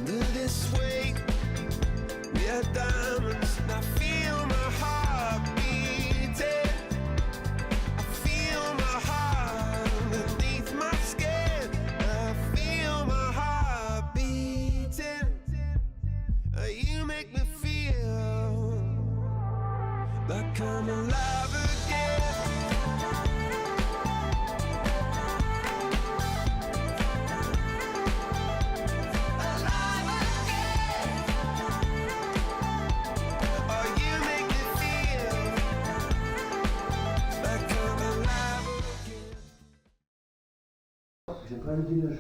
Live this way, we are diamonds, and I feel my heart beating. I feel my heart underneath my skin. I feel my heart beating. You make me feel like I'm alive again. J'aime pas le gainage.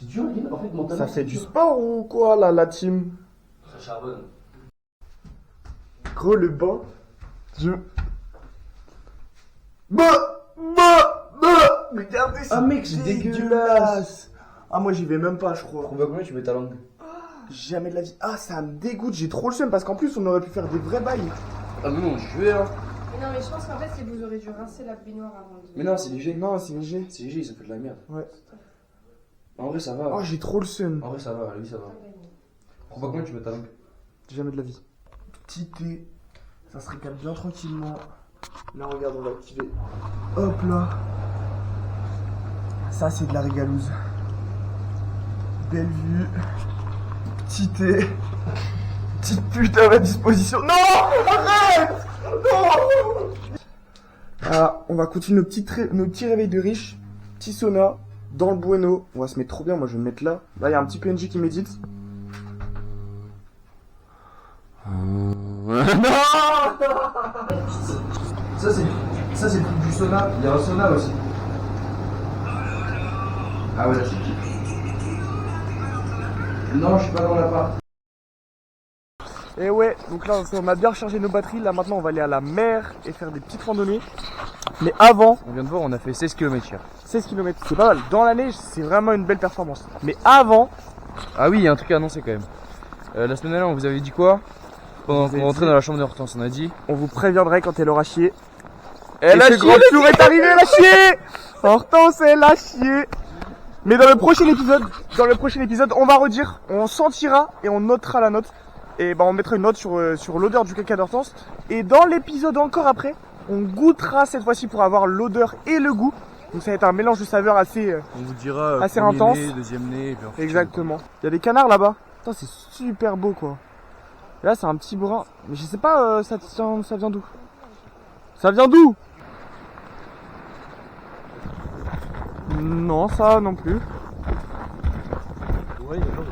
C'est dur le gainage. En fait, mentalement. Ça fait du sport ou quoi là, la team? Ça charbonne. Gros, le bain. Regardez, c'est mec, c'est dégueulasse. Ah, moi j'y vais même pas, je crois. On va combien tu mets ta langue? Jamais de la vie. Ah, ça me dégoûte, j'ai trop le seum parce qu'en plus on aurait pu faire des vrais bails. Ah, mais non, je vais hein. Mais non, mais je pense qu'en fait, c'est que vous aurez dû rincer la baignoire avant de. Mais non, c'est léger. Non, c'est léger. C'est léger, ça fait de la merde. Ouais. En vrai, ça va. Oh, j'ai trop le seum. En vrai, ça va, lui, ça va. On va combien tu mets ta langue? Jamais de la vie. Petit thé. Ça se régale bien tranquillement. Là, regarde, on va activer. Hop là. Ça, c'est de la régalouse. Belle vue. Petit thé. Petite pute à ma disposition. Non! Arrête! Non! Ah, on va continuer nos petits réveils de riches. Petit sauna. Dans le bueno. On va se mettre trop bien. Moi, je vais me mettre là. Là, il y a un petit PNJ qui médite. Non! Ça, c'est le truc du sauna. Il y a un sauna aussi. Ah ouais, là, c'est qui? Non, je suis pas dans l'appart. Et ouais, donc là on a bien rechargé nos batteries, là maintenant on va aller à la mer et faire des petites randonnées. Mais avant, On vient de voir, on a fait 16 km hier. 16 km, c'est pas mal. Dans la neige, c'est vraiment une belle performance. Mais avant, Ah oui, il y a un truc à annoncer quand même. La semaine dernière, on vous avait dit quoi? Pendant qu'on rentrait dans la chambre de Hortense, on a dit. on vous préviendrait quand elle aura chié. Elle Et ce grand tour est arrivé, elle a chié. Hortense, elle a chié. Mais dans le prochain épisode, on va redire, on sentira et on notera la note. Et bah on mettra une note sur l'odeur du caca d'Hortense. Et dans l'épisode encore après, on goûtera cette fois-ci pour avoir l'odeur et le goût. Donc ça va être un mélange de saveurs assez On vous dira assez intense. nez, deuxième nez, et puis ensuite, Exactement. Il y a des canards là-bas. Putain, c'est super beau quoi. Et là, c'est un petit brun. Mais je sais pas, ça vient d'où? Ça vient d'où? Non, ça non plus. Ouais, il y a genre de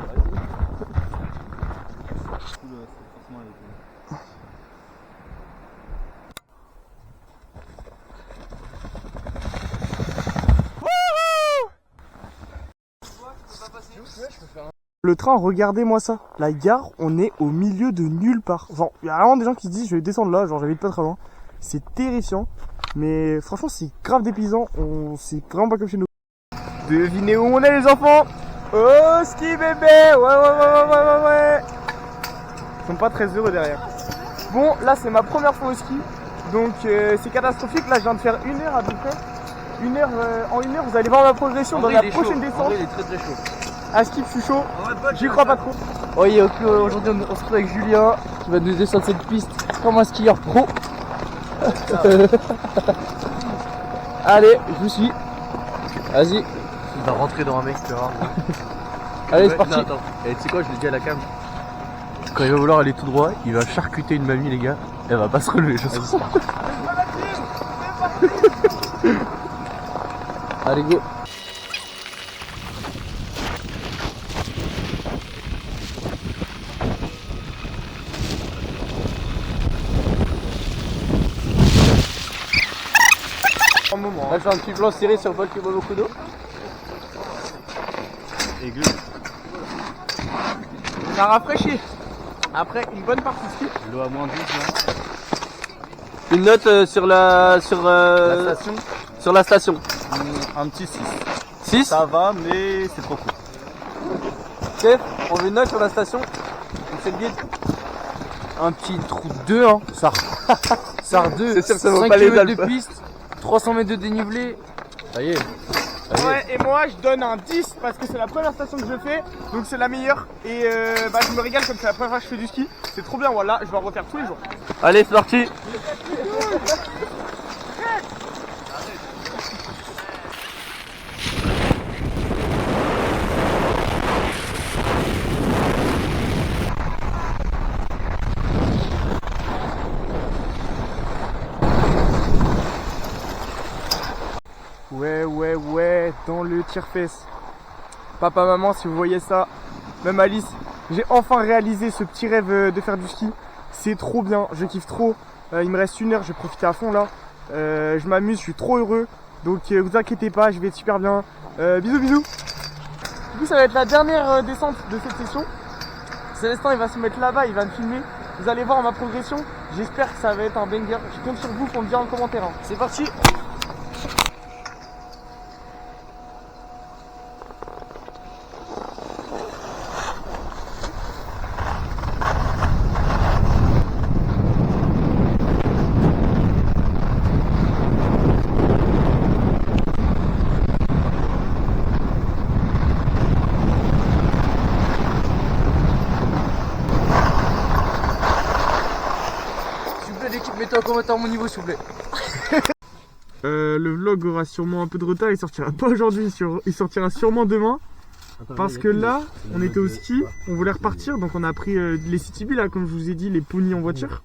Le train, regardez-moi ça. La gare, on est au milieu de nulle part. Genre, il y a vraiment des gens qui se disent je vais descendre là, genre j'habite pas très loin. C'est terrifiant. Mais franchement, c'est grave dépaysant. C'est vraiment pas comme chez nous. Devinez où on est les enfants? Oh, ski bébé! Ouais. Ils sont pas très heureux derrière. Bon, là c'est ma première fois au ski. Donc c'est catastrophique. Là je viens de faire 1 heure à peu près. En 1 heure, vous allez voir ma progression dans la prochaine descente. En vrai, il est très très chaud. À ski, je suis chaud. J'y crois pas trop. Oui, aujourd'hui on se retrouve avec Julien qui va nous descendre cette piste comme un skieur pro. Allez, je vous suis. Vas-y. Il va rentrer dans un mec, tu vois. Allez, c'est parti. Et tu sais quoi, je l'ai dit à la cam. Quand il va vouloir aller tout droit, il va charcuter une mamie, les gars. Elle va pas se relever, je sens. Allez, go. Là, je fais un petit plan serré sur Paul qui boit beaucoup d'eau. Aigu. Ça rafraîchit. Après une bonne partie de ski. L'eau à moins 12, là. Une note sur la station. sur la station. Un petit 6. 6. Ça va, mais c'est trop court. Chef, on veut une note sur la station. C'est le guide. Un petit trou 2, hein. SAR 2. C'est sûr que ça vaut 5 pas les km de Alpes. piste, 300 mètres de dénivelé. Ça y est. Ouais, et moi je donne un 10 parce que c'est la première station que je fais, donc c'est la meilleure. Et je me régale comme c'est la première fois que je fais du ski. C'est trop bien, voilà, je vais en refaire tous les jours. Allez, c'est parti. Ouais, dans le tire-fesse. Papa, maman, si vous voyez ça, même Alice, j'ai enfin réalisé ce petit rêve de faire du ski. C'est trop bien, je kiffe trop. Il me reste 1 heure, je vais profiter à fond là. Je m'amuse, je suis trop heureux. Donc vous inquiétez pas, je vais être super bien. Bisous. Du coup, ça va être la dernière descente de cette session. Célestin, il va se mettre là-bas, il va me filmer. Vous allez voir ma progression. J'espère que ça va être un banger. Je compte sur vous pour me dire en commentaire. Hein. C'est parti. L'équipe, mettez en commentaire mon niveau s'il vous plaît. Le vlog aura sûrement un peu de retard, il sortira pas aujourd'hui, il sortira sûrement demain. Parce que là, on était au ski, on voulait repartir, donc on a pris les CityB là, comme je vous ai dit, les ponies en voiture.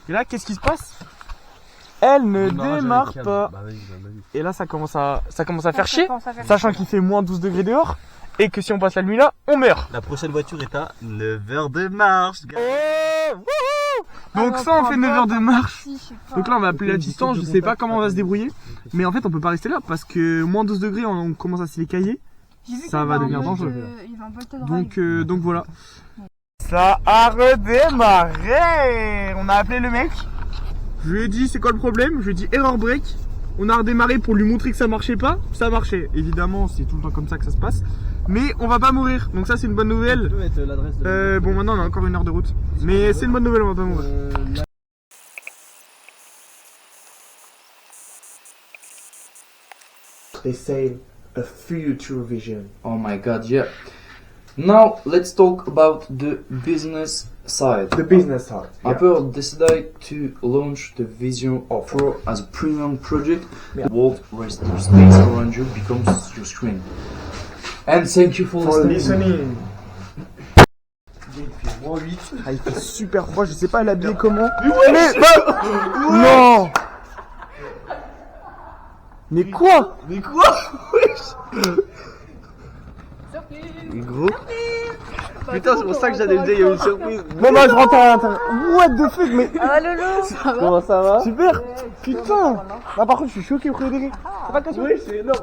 Et là, qu'est-ce qui se passe? Elle ne démarre pas. Et là, ça commence à faire chier, sachant qu'il fait moins 12 degrés dehors, et que si on passe la nuit là, on meurt. La prochaine voiture est à 9 heures de marche. Donc ça on fait 9 heures de marche. Donc là on va appeler la distance, je sais pas comment on va se débrouiller. Mais en fait on peut pas rester là parce que moins 12 degrés on commence à se les cailler. Ça va devenir dangereux. Donc voilà. Ça a redémarré. On a appelé le mec. Je lui ai dit c'est quoi le problème. Je lui ai dit error break. On a redémarré pour lui montrer que ça marchait pas. Ça marchait. Évidemment c'est tout le temps comme ça que ça se passe. Mais on va pas mourir, donc ça c'est une bonne nouvelle. Bon maintenant on a encore 1 heure de route. Mais c'est une bonne nouvelle, on va pas mourir. They say a future vision. Oh my god, yeah. Now let's talk about the business side. The business side. Apple decided to launch the Vision Pro as a premium project. The world rest of space around you becomes your screen. And thank you for listening. Ah, il fait super froid, je sais pas l'habiller comment. Non. Mais quoi? Gros. Putain, c'est pour ça que j'allais le dire, il y a une surprise. Bon bah je rentre à l'intérieur. What the fuck, mais. Ah Lolo, ça va? Comment ça va? Super. Putain. Bah par contre je suis choqué au degré. C'est pas cassé. Oui, c'est énorme.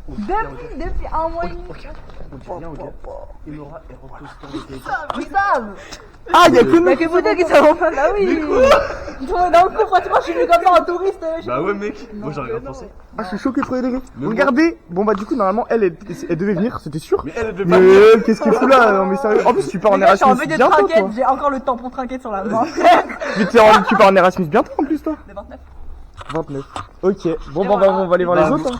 Depuis 1 mois et demi. Il aura Ah y'a que nous. Y'a que vous deux qui sont en fin de la oui. Dans le coup, franchement, je suis venu comme ça en touriste. Bah ouais, mec, moi j'aurais rien pensé. Ah je suis choqué au degré. Regardez. Bon bah du coup normalement elle devait venir, c'était sûr. Mais elle devait pas Mais qu'est-ce qu'il fout là? Non mais sérieux. En plus tu pars en Je suis en Erasmus vue de bientôt toi. trinquette, j'ai encore le tampon trinquette sur la main. Mais tu pars en Erasmus bientôt en plus toi. De 29. 29. Ok. Bon bah on va aller voir les autres. Hein.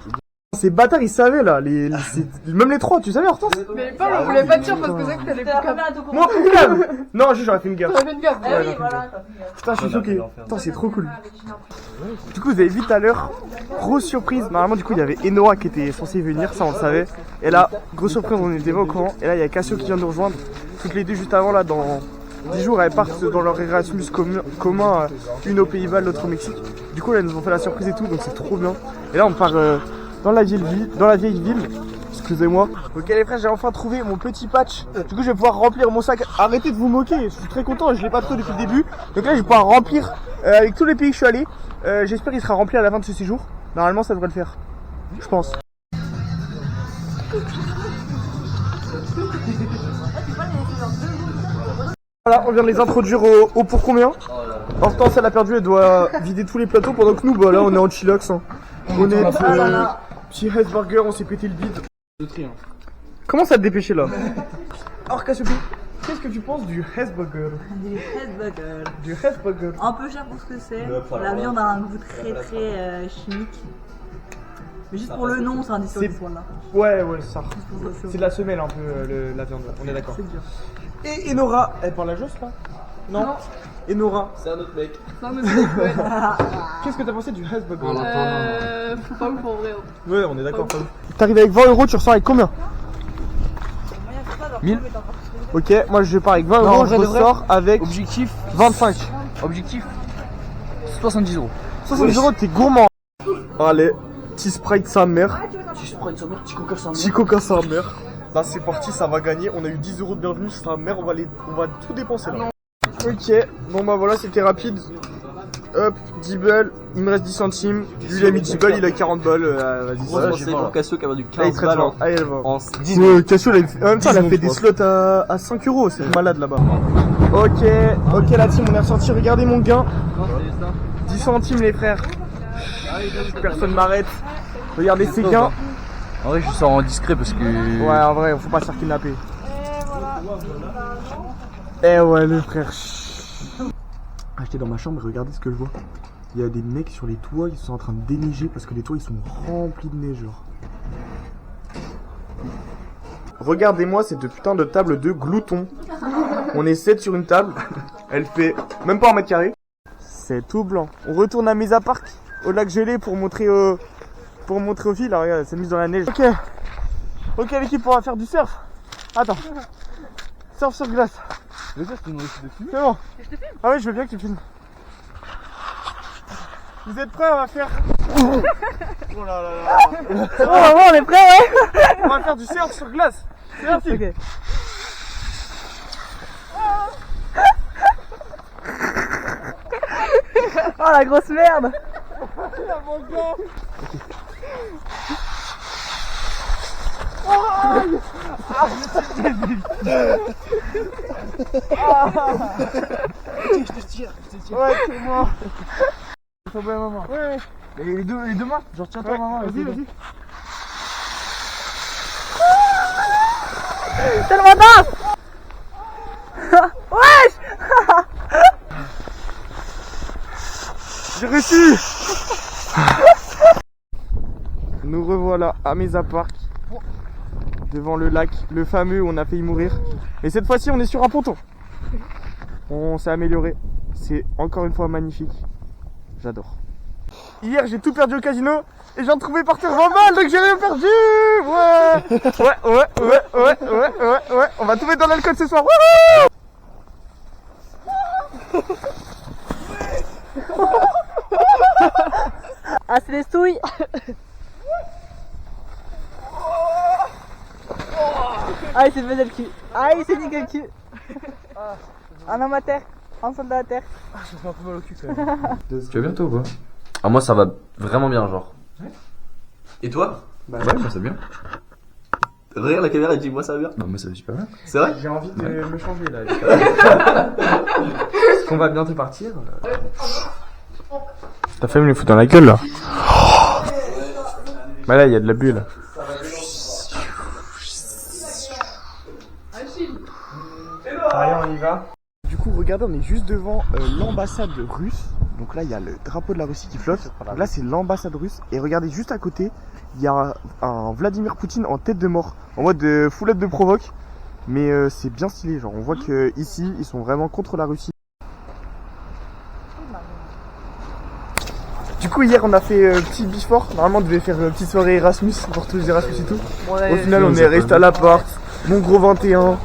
Ces bâtards ils savaient là, même les 3, tu savais Hortense? Mais pas, on voulait pas te dire parce que c'est que t'allais plus Moi pour cave. Non juste j'aurais fait une gaffe. T'avais une gaffe. Ah oui, voilà. Putain je suis choqué. Putain c'est trop cool. Du coup vous avez vu tout à l'heure, grosse surprise. Normalement du coup il y avait Enoa qui était censé venir, ça on le savait. Et là, grosse surprise, on était pas au courant. Et là il y a Cassio qui vient de nous rejoindre. Toutes les deux juste avant là, dans 10 jours elles partent dans leur Erasmus commun, une au Pays-Bas, l'autre au Mexique. Du coup là ils nous ont fait la surprise et tout, donc c'est trop bien. Et là on part dans la vieille ville. Excusez-moi. Ok les frères, j'ai enfin trouvé mon petit patch. Du coup je vais pouvoir remplir mon sac. Arrêtez de vous moquer, je suis très content, je l'ai pas trouvé depuis le début. Donc là je vais pouvoir remplir avec tous les pays que je suis allé. J'espère qu'il sera rempli à la fin de ce séjour. Normalement ça devrait le faire. Je pense. Voilà, on vient de les introduire au pour combien. Hortense elle a perdu, elle doit vider tous les plateaux pendant que nous bah là on est en chillax. Hein. On est petit Hesburger, on s'est pété le bide. Comment ça te dépêcher là? Alors Cassiope, qu'est-ce que tu penses du Hesburger? Du Hesburger. Un peu cher pour ce que c'est. La viande a un goût très chimique. Mais juste pour le nom, c'est un 10 sur C'est- 10, voilà. Ouais, c'est ça. Juste pour ça. C'est de la semelle un peu la viande, on est d'accord. C'est dur. Et Enora, elle parle la josse là? Non. Enora, C'est un autre mec. Non, mais c'est ouais. qu'est-ce que t'as pensé du Hesburger? Faut pas me pour vrai. Ouais, on est d'accord. T'arrives avec 20 euros, tu ressors avec combien? 1000. Ok, moi je pars avec 20 Non, euros, en je vrai de vrai. ressors avec Objectif 25. Objectif 70 euros. 70 euros, t'es gourmand. Allez, petit Sprite sa mère, Tu Sprite sa mère, petit coca sa petit Coca sa mère. Là c'est parti, ça va gagner. On a eu 10 euros de bienvenue, sa mère, on va tout dépenser là. Ok, bon bah voilà, c'était rapide. Hop, 10 balles, il me reste 10 centimes. Lui il a mis 10 balles, il a 40 balles. Vas-y, Moi, je pensais pour Cassio qui avait du Allez, 15 balles allez, elle va. en 10 Ouais, Cassio, en même temps, elle a fait des slots à 5 euros, c'est malade là-bas. Ok, la team, on est ressorti, regardez mon gain. 10 centimes les frères. Personne m'arrête. Regardez ces gains. En vrai, je sors en discret parce que. Ouais, en vrai, faut pas se faire kidnapper. Eh ouais, les frères. J'étais dans ma chambre et regardez ce que je vois. Il y a des mecs sur les toits, ils sont en train de déneiger parce que les toits ils sont remplis de neige. Genre. Regardez-moi cette putain de table de glouton. On est 7 sur une table. Elle fait même pas 1 mètre carré. C'est tout blanc. On retourne à Mesa Park, au lac gelé pour montrer aux filles. Là, regarde, c'est mise dans la neige. Ok l'équipe, on va faire du surf. Attends. Surf sur glace. Le gars, tu me laisses de filmer. C'est bon. Ah oui, je veux bien que tu filmes. Vous êtes prêts? On va faire. Oh là là là. C'est bon, maman, on est prêts, ouais? On va faire du surf sur glace. C'est parti. Ok. Oh la grosse merde! Ouais, c'est moi. Faut bien, maman. Ouais. Et les deux mains. Genre, tiens-toi, maman. Vas-y. Tellement dense! Wesh! J'ai réussi. Nous revoilà à Mesa Park. Devant le lac, le fameux où on a failli mourir. Et cette fois-ci, on est sur un ponton. On s'est amélioré. C'est encore une fois magnifique. J'adore. Hier, j'ai tout perdu au casino et j'en trouvais par terre 20 balles, donc j'ai rien perdu. Ouais. On va tout mettre dans l'alcool ce soir. Ah, c'est les souilles! Ah, il s'est fait le cul! Ah, il s'est niqué le cul! Un homme à terre, un soldat à terre. Ça fait un peu mal au cul quand même. Tu vas bientôt ou quoi? Ah, moi, ça va vraiment bien, genre. Et toi? Ouais, moi ça va bien. Regarde la caméra et dis, moi, ça va bien. Non, moi ça va super bien. C'est vrai? J'ai envie de me changer là. Est-ce qu'on va bientôt partir? Ta femme me fout dans la gueule là. Bah là, il y a de la bulle. Allez, on y va. Du coup, regardez, on est juste devant l'ambassade russe. Donc là, il y a le drapeau de la Russie qui flotte. Donc là, c'est l'ambassade russe. Et regardez, juste à côté, il y a un Vladimir Poutine en tête de mort, en mode foulette de provoque. Mais c'est bien stylé, genre on voit que ici, ils sont vraiment contre la Russie. Du coup, hier, on a fait petit before. Normalement, on devait faire une petite soirée Erasmus pour tous les Erasmus et tout. Au final, on est resté à l'appart, mon gros 21.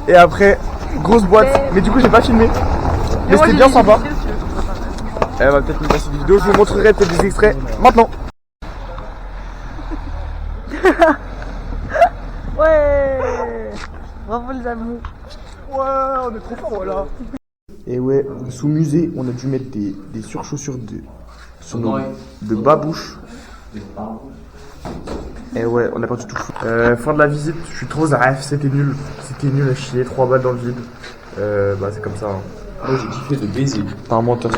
Et après, grosse boîte. Mais du coup, j'ai pas filmé. Mais c'était bien sympa. Elle va peut-être me passer des vidéos. Je vous montrerai peut-être des extraits maintenant. Ouais! Bravo les amis! Ouais, on est trop fort, voilà. Et ouais, sous musée, on a dû mettre des surchaussures sur nos de babouches. Et ouais, on a pas du tout fou. Fin de la visite, je suis trop zaref, c'était nul. C'était nul à chier, 3 balles dans le vide. Bah c'est comme ça. Hein. Moi j'ai kiffé de baiser. T'es un menteur,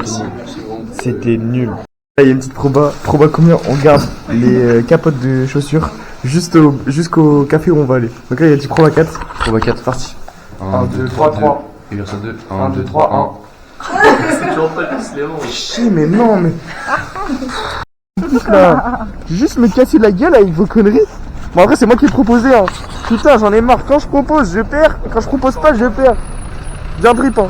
c'était nul. Là, il y a une petite proba combien on garde les capotes de chaussures jusqu'au café où on va aller. Donc là, il y a du proba 4. Proba 4, Parti. 1, 2, 3. Et verso 2. 1, 2, 3, 1. C'est toujours pas le plus, Léon. Chier, mais non, mais. Là, j'ai juste me casser la gueule avec vos conneries. Bon après c'est moi qui ai proposé hein. Putain j'en ai marre, quand je propose je perds, quand je propose pas je perds. Bien trip hein.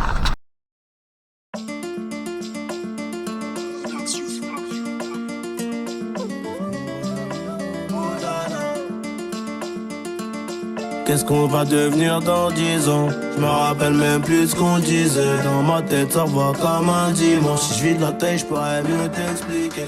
Qu'est-ce qu'on va devenir dans 10 ans? Je me rappelle même plus ce qu'on disait. Dans ma tête ça va comme un dimanche. Si je vis de la tête je pourrais mieux t'expliquer.